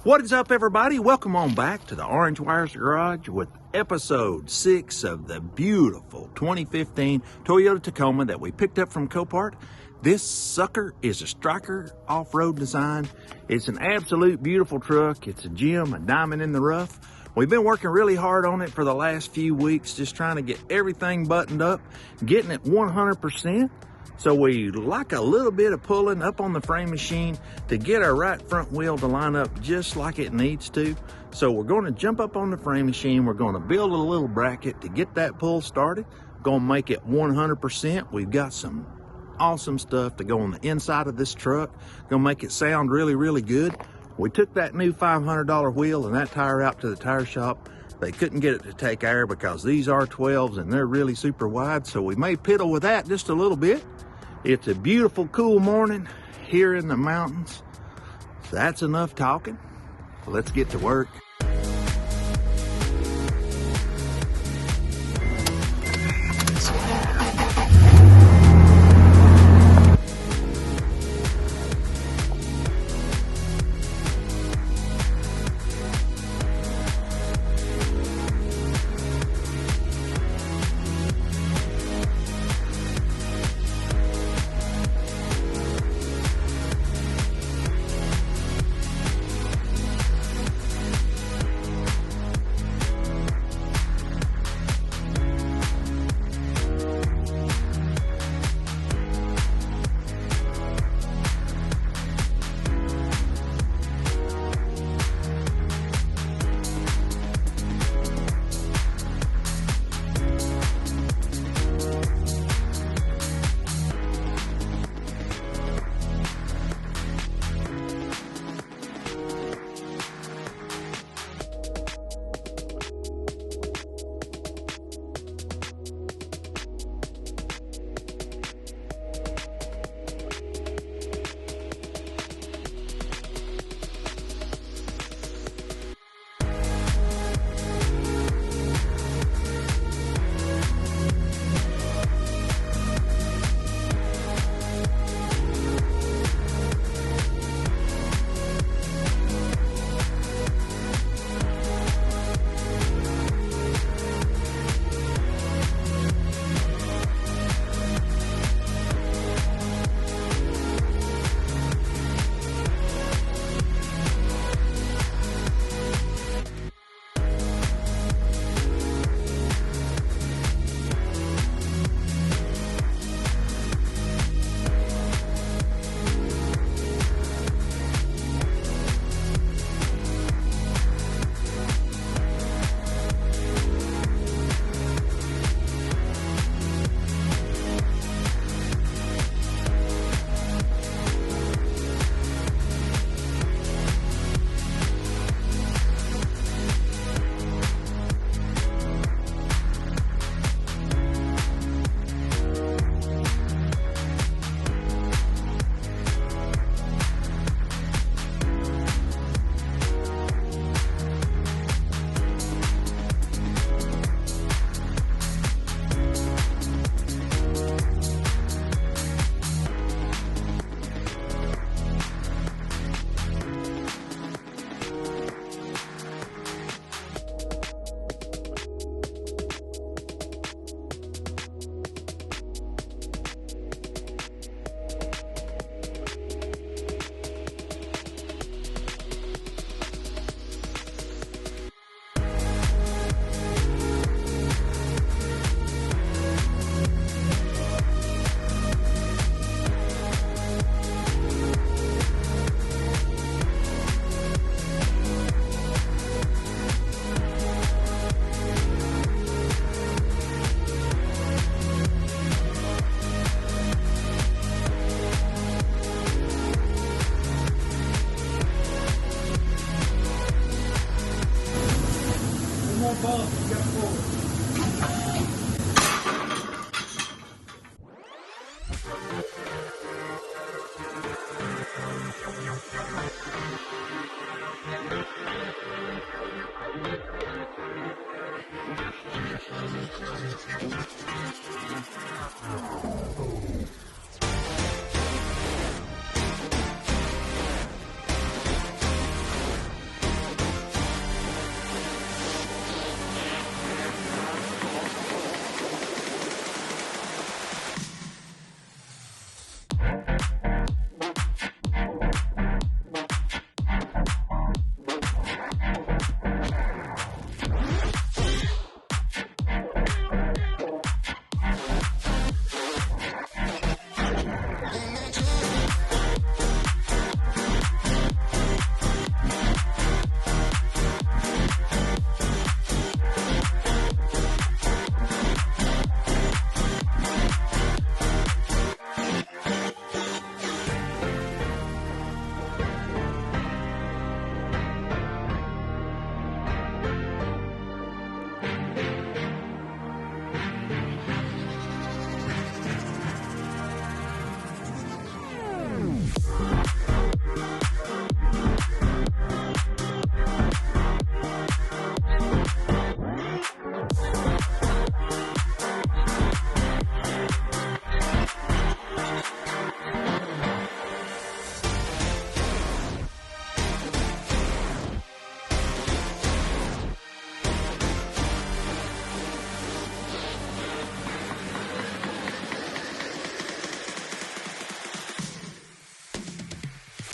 What is up, everybody? Welcome on back to the Orange Wires Garage with episode 6 of the beautiful 2015 Toyota Tacoma that we picked up from Copart. This sucker is a striker off-road design. It's an absolute beautiful truck. It's a gem, a diamond in the rough. We've been working really hard on it for the last few weeks, just trying to get everything buttoned up, getting it 100%. So we like a little bit of pulling up on the frame machine to get our right front wheel to line up just like it needs to. So we're going to jump up on the frame machine. We're going to build a little bracket to get that pull started. Going to make it 100%. We've got some awesome stuff to go on the inside of this truck. Going to make it sound really, really good. We took that new $500 wheel and that tire out to the tire shop. They couldn't get it to take air because these are 12s and they're really super wide. So we may piddle with that just a little bit. It's a beautiful, cool morning here in the mountains. So that's enough talking. Let's get to work.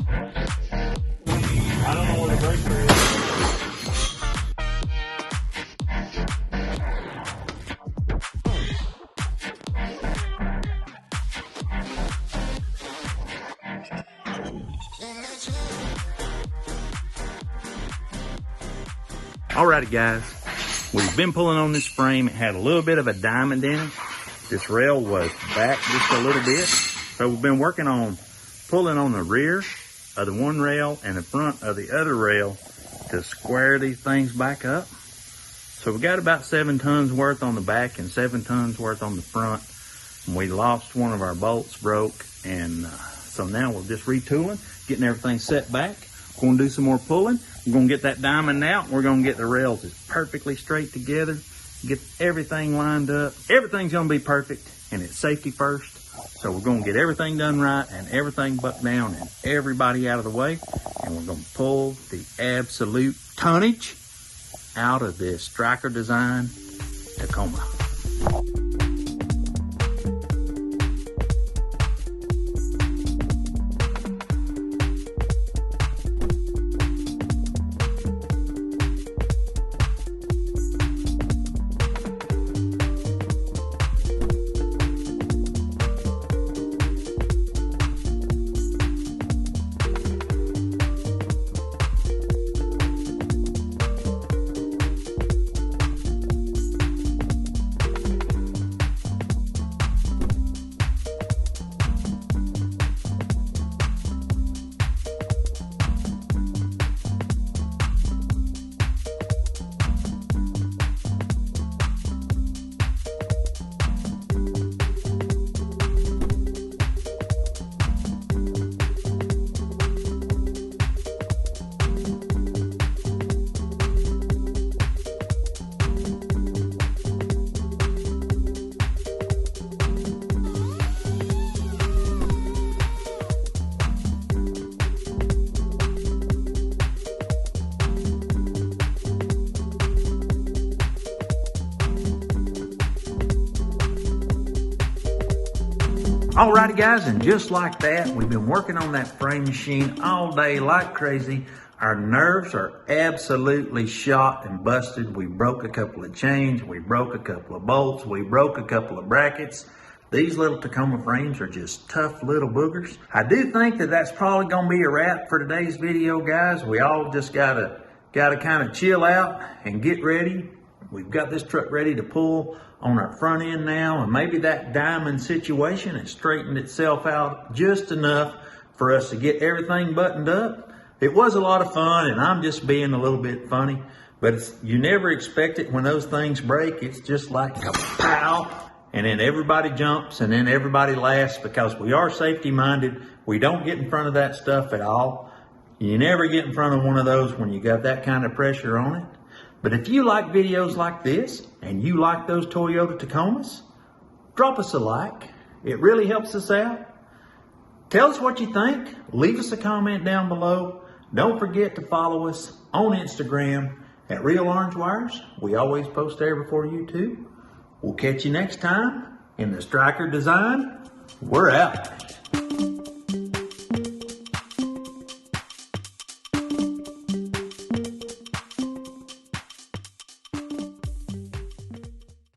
I don't know where the breaker is. Alrighty guys, we've been pulling on this frame. It had a little bit of a diamond in it. This rail was back just a little bit. So we've been working on pulling on the rear of the one rail and the front of the other rail to square these things back up. So we got about 7 tons worth on the back and 7 tons worth on the front. And we lost one of our bolts, broke, and so now we're just retooling, getting everything set back. We're gonna do some more pulling. We're gonna get that diamond out. And we're gonna get the rails as perfectly straight together, get everything lined up. Everything's gonna be perfect, and it's safety first. So we're gonna get everything done right and everything bucked down and everybody out of the way. And we're gonna pull the absolute tonnage out of this Striker Design Tacoma. Alrighty guys, and just like that, we've been working on that frame machine all day like crazy. Our nerves are absolutely shot and busted. We broke a couple of chains, we broke a couple of bolts, we broke a couple of brackets. These little Tacoma frames are just tough little boogers. I do think that that's probably gonna be a wrap for today's video, guys. We all just gotta kind of chill out and get ready. We've got this truck ready to pull on our front end now, and maybe that diamond situation has straightened itself out just enough for us to get everything buttoned up. It was a lot of fun, and I'm just being a little bit funny, but you never expect it when those things break. It's just like a pow, and then everybody jumps, and then everybody laughs because we are safety minded. We don't get in front of that stuff at all. You never get in front of one of those when you got that kind of pressure on it. But if you like videos like this and you like those Toyota Tacomas, drop us a like. It really helps us out. Tell us what you think. Leave us a comment down below. Don't forget to follow us on Instagram at Real Orange Wires. We always post there before you too. We'll catch you next time in the Striker Design. We're out.